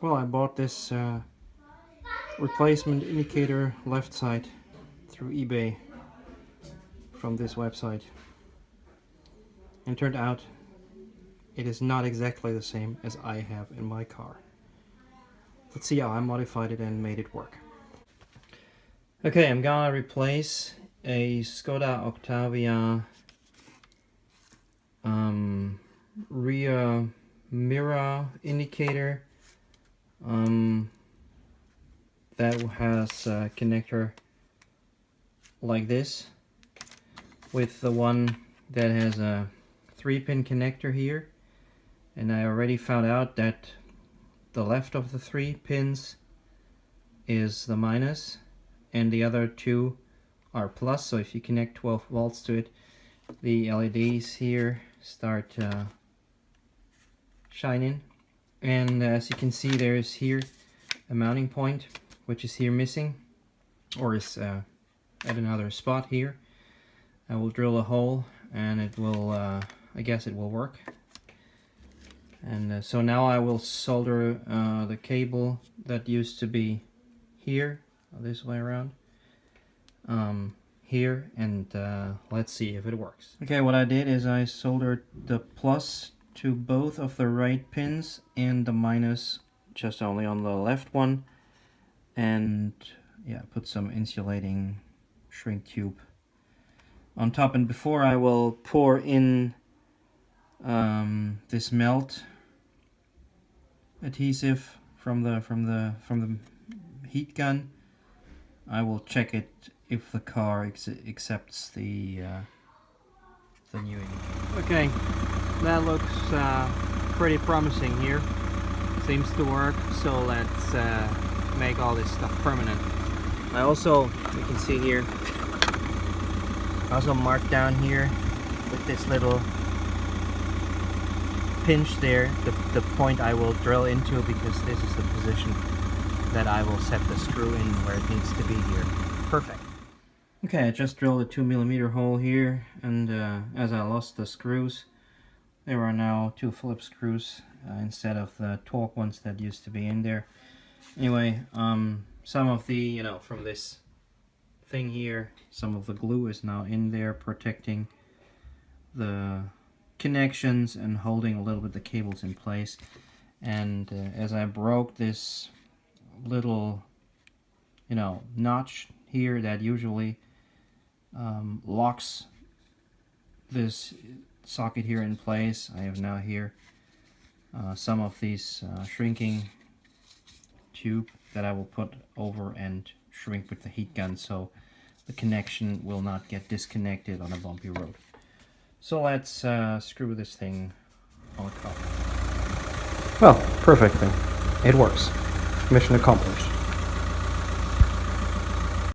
Well, I bought this replacement indicator left side through eBay from this website. And turned out it is not exactly the same as I have in my car. Let's see how I modified it and made it work. Okay, I'm gonna replace a Skoda Octavia rear mirror indicator that has a connector like this with the one that has a 3-pin connector here, and I already found out that the left of the 3 pins is the minus and the other 2 are plus, so if you connect 12 volts to it, the LEDs here start shining. And as you can see, there's here a mounting point which is here missing, or is at another spot here. I will drill a hole and it will I guess it will work. And so now I will solder the cable that used to be here, this way around, here, and let's see if it works. Okay, what I did is I soldered the plus to both of the right pins and the minus just only on the left one, and yeah, put some insulating shrink tube on top. And before I will pour in this melt adhesive from the heat gun, I will check it if the car accepts the new indicator. Okay, that looks pretty promising here. Seems to work, so let's make all this stuff permanent. I also, you can see here, I also marked down here with this little pinch there the point I will drill into, because this is the position that I will set the screw in where it needs to be here. Perfect. Okay, I just drilled a 2mm hole here, and as I lost the screws, there are now 2 Phillips screws instead of the torque ones that used to be in there. Anyway, some of the, from this thing here, some of the glue is now in there protecting the connections and holding a little bit the cables in place. And as I broke this little notch here that usually locks this socket here in place, I have now here some of these shrinking tube that I will put over and shrink with the heat gun, so the connection will not get disconnected on a bumpy road. So let's screw this thing on the car. Well, perfectly. It works. Mission accomplished.